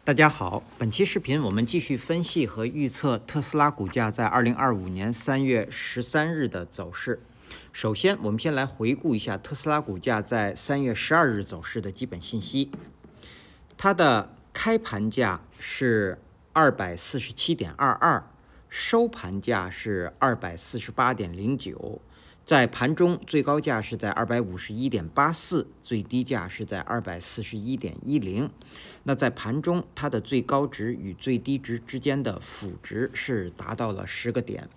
大家好，本期视频我们继续分析和预测特斯拉股价在2025年3月13日的走势。首先，我们先来回顾一下特斯拉股价在3月12日走势的基本信息。它的开盘价是247.22，收盘价是248.09。在盘中最高价是在251.84，最低价是在241.10。那在盘中，它的最高值与最低值之间的负值是达到了10个点。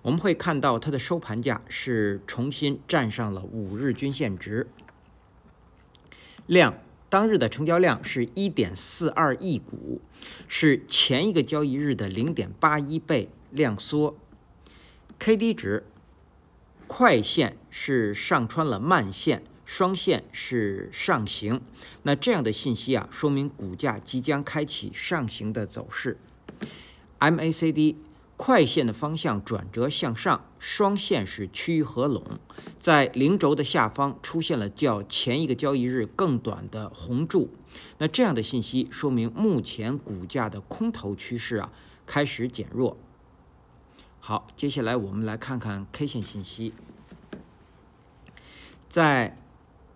我们会看到它的收盘价是重新站上了5日均线值。当日的成交量是1.42亿股，是前一个交易日的0.81倍量缩。KD 值快线是上穿了慢线，双线是上行。那这样的信息说明股价即将开启上行的走势。MACD 快线的方向转折向上，双线是趋于合拢，在零轴的下方出现了较前一个交易日更短的红柱。那这样的信息说明目前股价的空头趋势开始减弱。好，接下来我们来看看 K 线信息。在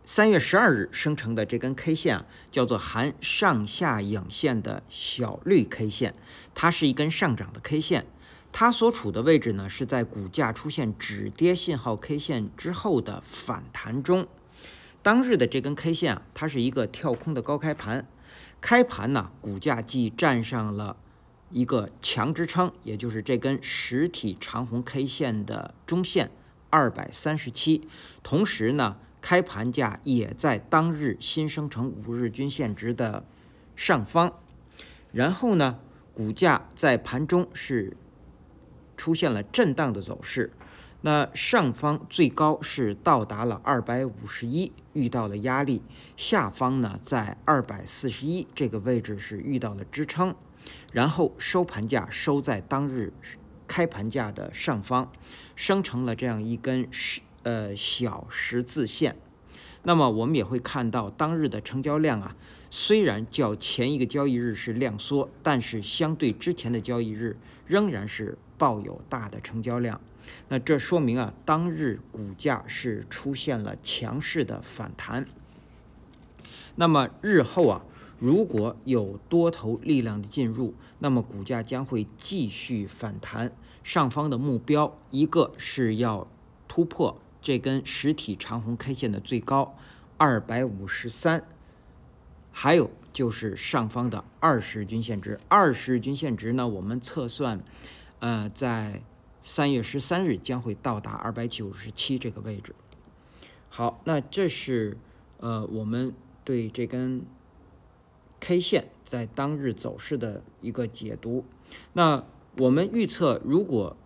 3月12日生成的这根 K 线叫做含上下影线的小绿 K 线，它是一根上涨的 K 线。它所处的位置呢，是在股价出现止跌信号 K 线之后的反弹中。当日的这根 K 线它是一个跳空的高开盘。开盘呢，股价既站上了一个强支撑，也就是这根实体长红 K 线的中线237，同时呢，开盘价也在当日新生成5日均线值的上方。然后呢，股价在盘中是出现了震荡的走势。那上方最高是到达了251，遇到了压力；下方呢，在241这个位置是遇到了支撑。然后收盘价收在当日开盘价的上方，生成了这样一根小十字线。那么我们也会看到当日的成交量虽然较前一个交易日是量缩，但是相对之前的交易日仍然是抱有大的成交量。那这说明当日股价是出现了强势的反弹。那么日后如果有多头力量的进入，那么股价将会继续反弹。上方的目标，一个是要突破这根实体长红 K 线的最高253，还有就是上方的20日均线值。20日均线值呢，我们测算，在3月13日将会到达297这个位置。好，那这是我们对这根K 线在当日走势的一个解读。那我们预测，如果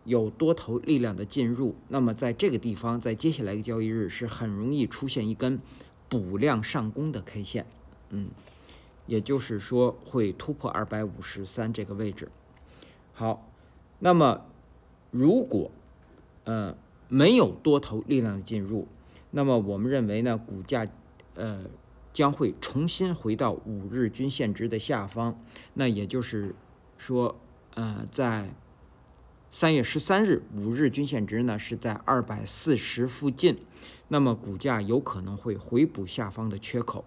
有多头力量的进入，那么在这个地方，在接下来一个交易日是很容易出现一根补量上攻的 K 线，也就是说会突破253这个位置。好，那么如果没有多头力量的进入，那么我们认为呢，股价将会重新回到5日均线值的下方。那也就是说，在3月13日5日均线值呢是在240附近，那么股价有可能会回补下方的缺口。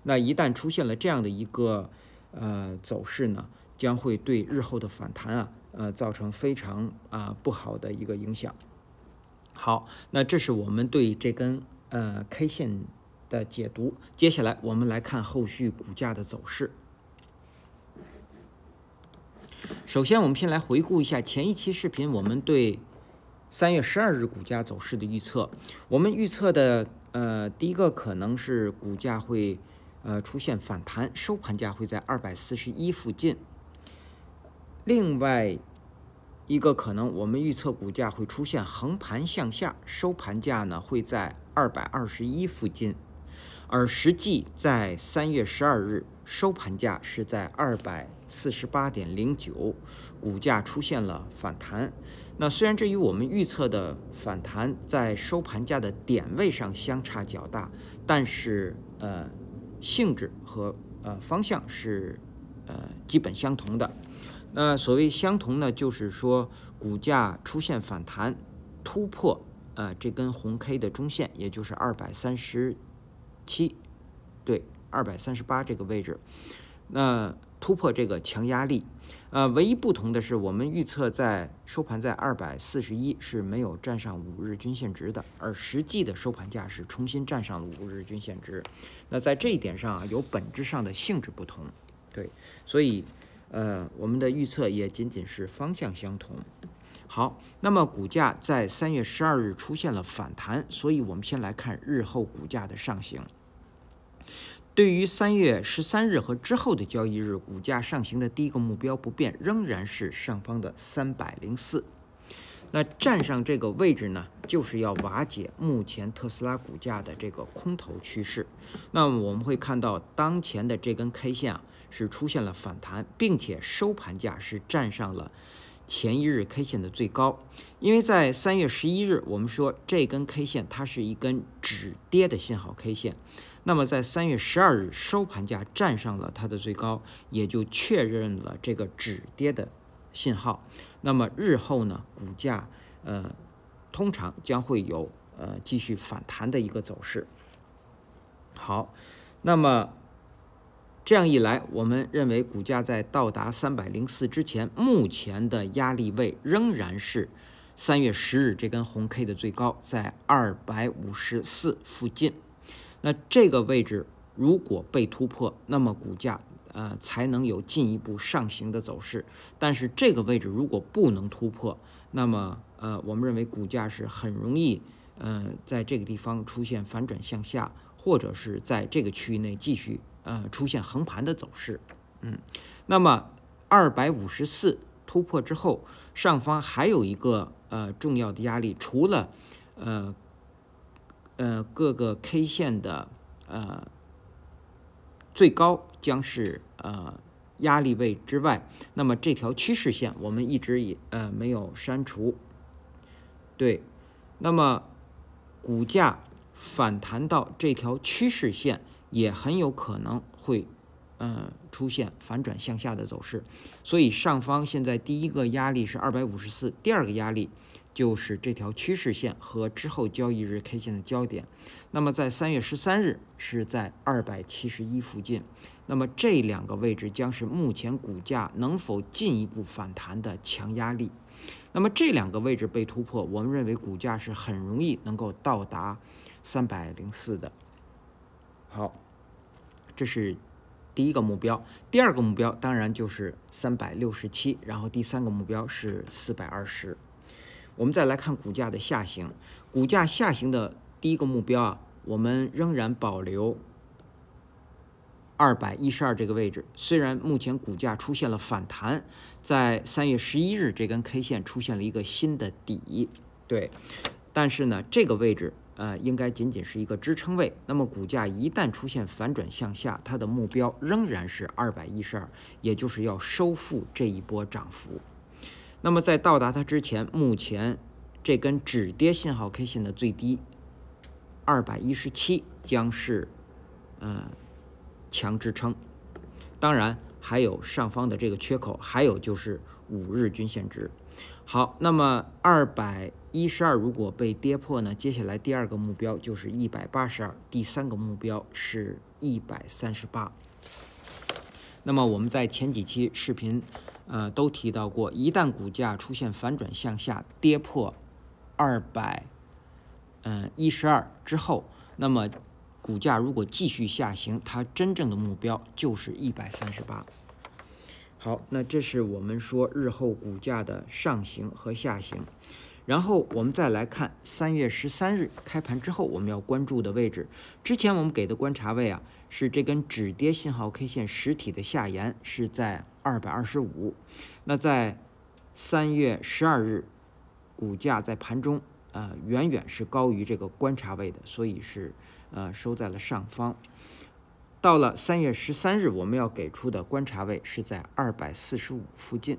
那一旦出现了这样的一个走势呢，将会对日后的反弹造成非常不好的一个影响。好，那这是我们对这根K 线的解读。接下来我们来看后续股价的走势。首先我们先来回顾一下前一期视频我们对3月12日股价走势的预测。我们预测的第一个可能是股价会出现反弹，收盘价会在241附近。另外一个可能，我们预测股价会出现横盘向下，收盘价呢会在221附近，而实际在3月12日收盘价是在248.09，股价出现了反弹。那虽然这与我们预测的反弹在收盘价的点位上相差较大，但是性质和方向是基本相同的。那所谓相同呢，就是说股价出现反弹，突破这根红 K 的中线，也就是237，对，238这个位置，那突破这个强压力。唯一不同的是，我们预测在收盘在241是没有站上5日均线值的，而实际的收盘价是重新站上了5日均线值。那在这一点上有本质上的性质不同，对，所以我们的预测也仅仅是方向相同。好，那么股价在3月12日出现了反弹，所以我们先来看日后股价的上行。对于3月13日和之后的交易日，股价上行的第一个目标不变，仍然是上方的304。那站上这个位置呢，就是要瓦解目前特斯拉股价的这个空头趋势。那么我们会看到，当前的这根 K 线是出现了反弹，并且收盘价是站上了前一日 K 线的最高。因为在3月11日，我们说这根 K 线它是一根止跌的信号 K 线。那么在3月12日收盘价站上了它的最高，也就确认了这个止跌的信号。那么日后呢，股价通常将会有继续反弹的一个走势。好，那么这样一来，我们认为股价在到达304之前，目前的压力位仍然是3月10日这根红 K 的最高，在254附近。那这个位置如果被突破，那么股价才能有进一步上行的走势。但是这个位置如果不能突破，那么我们认为股价是很容易在这个地方出现反转向下，或者是在这个区域内继续出现横盘的走势。那么254突破之后，上方还有一个重要的压力，除了各个 K 线的最高将是压力位之外，那么这条趋势线我们一直也没有删除。对，那么股价反弹到这条趋势线，也很有可能会出现反转向下的走势。所以上方现在第一个压力是254，第二个压力就是这条趋势线和之后交易日 K 线的交点。那么在3月13日是在271附近。那么这两个位置将是目前股价能否进一步反弹的强压力。那么这两个位置被突破，我们认为股价是很容易能够到达304的。好，这是第一个目标。第二个目标当然就是367，然后第三个目标是420。我们再来看股价的下行，股价下行的第一个目标我们仍然保留212这个位置。虽然目前股价出现了反弹，在3月11日这根 K 线出现了一个新的底，对，但是呢，这个位置应该仅仅是一个支撑位。那么股价一旦出现反转向下，它的目标仍然是212，也就是要收复这一波涨幅。那么在到达它之前，目前这根止跌信号 K 线的最低217将是强支撑。当然还有上方的这个缺口，还有就是5日均线值。好，那么212如果被跌破呢，接下来第二个目标就是182，第三个目标是138。那么我们在前几期视频都提到过，一旦股价出现反转向下，跌破212之后，那么股价如果继续下行，它真正的目标就是138。好，那这是我们说日后股价的上行和下行。然后我们再来看3月13日开盘之后我们要关注的位置。之前我们给的观察位是这根止跌信号 K 线实体的下沿是在225。那在3月12日，股价在盘中远远是高于这个观察位的，所以是收在了上方。到了3月13日，我们要给出的观察位是在245附近。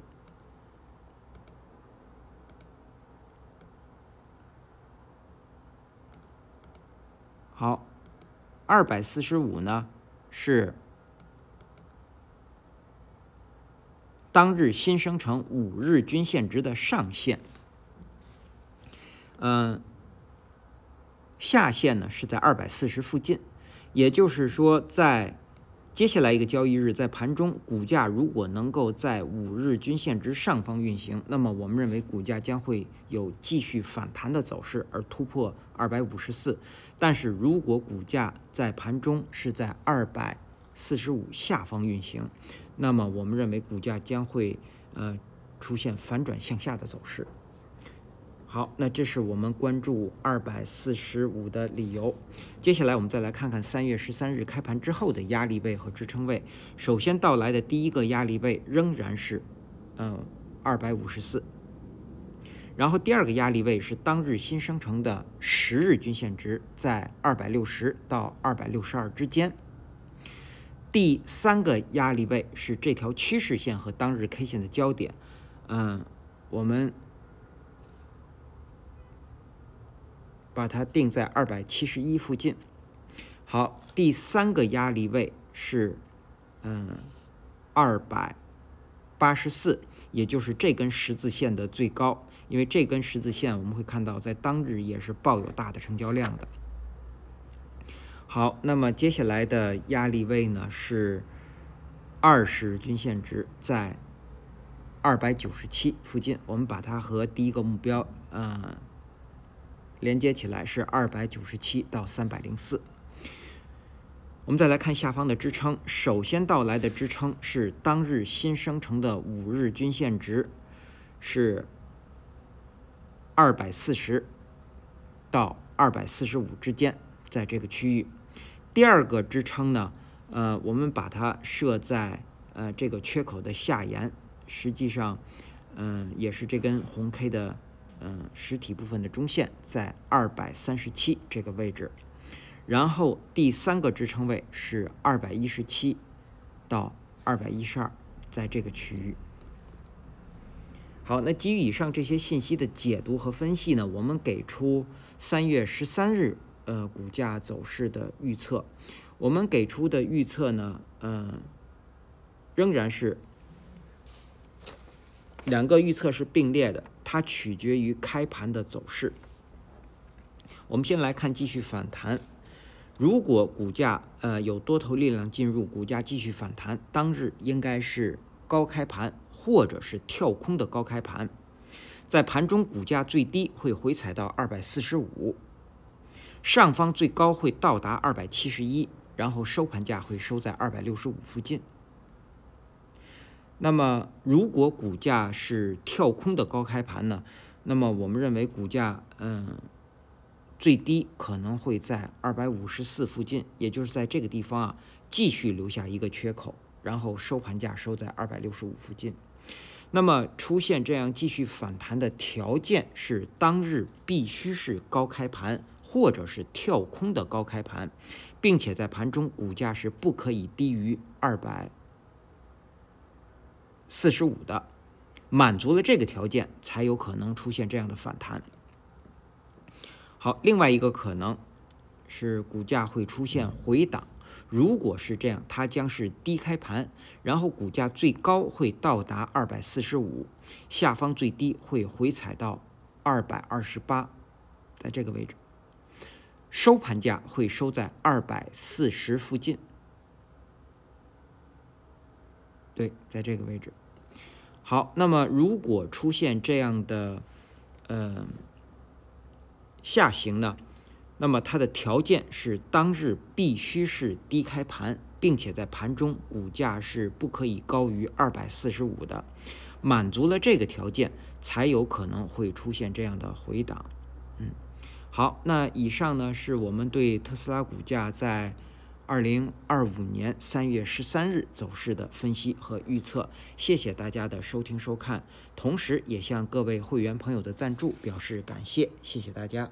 好，245呢是当日新生成5日均线值的上限。下限呢是在240附近，也就是说，在接下来一个交易日，在盘中股价如果能够在5日均线值上方运行，那么我们认为股价将会有继续反弹的走势，而突破254。但是如果股价在盘中是在245下方运行，那么我们认为股价将会出现反转向下的走势。好，那这是我们关注245的理由。接下来我们再来看看3月13日开盘之后的压力位和支撑位。首先到来的第一个压力位仍然是254，然后第二个压力位是当日新生成的10日均线值，在260到262之间。第三个压力位是这条趋势线和当日 K 线的交点，我们把它定在271附近。好，第三个压力位是284，也就是这根十字线的最高。因为这根十字线我们会看到在当日也是抱有大的成交量的。好，那么接下来的压力位呢是20日均线值，在297附近，我们把它和第一个目标连接起来是297到304。我们再来看下方的支撑，首先到来的支撑是当日新生成的5日均线值，是240到245之间，在这个区域。第二个支撑呢，我们把它设在这个缺口的下沿，实际上也是这根红 K 的实体部分的中线，在237这个位置。然后第三个支撑位是217到212，在这个区域。好，那基于以上这些信息的解读和分析呢，我们给出3月13日股价走势的预测。我们给出的预测呢，仍然是两个预测是并列的，它取决于开盘的走势。我们先来看继续反弹。如果股价有多头力量进入，股价继续反弹，当日应该是高开盘或者是跳空的高开盘，在盘中股价最低会回踩到245，上方最高会到达271，然后收盘价会收在265附近。那么如果股价是跳空的高开盘呢，那么我们认为股价最低可能会在254附近，也就是在这个地方继续留下一个缺口，然后收盘价收在265附近。那么出现这样继续反弹的条件是当日必须是高开盘或者是跳空的高开盘，并且在盘中股价是不可以低于245的，满足了这个条件才有可能出现这样的反弹。好，另外一个可能是股价会出现回档，如果是这样，它将是低开盘，然后股价最高会到达245，下方最低会回踩到228，在这个位置，收盘价会收在240附近，对，在这个位置。好，那么如果出现这样的下行呢，那么它的条件是当日必须是低开盘，并且在盘中股价是不可以高于245的，满足了这个条件才有可能会出现这样的回档。好，那以上呢是我们对特斯拉股价在2025年3月13日走势的分析和预测。谢谢大家的收听收看，同时也向各位会员朋友的赞助表示感谢，谢谢大家。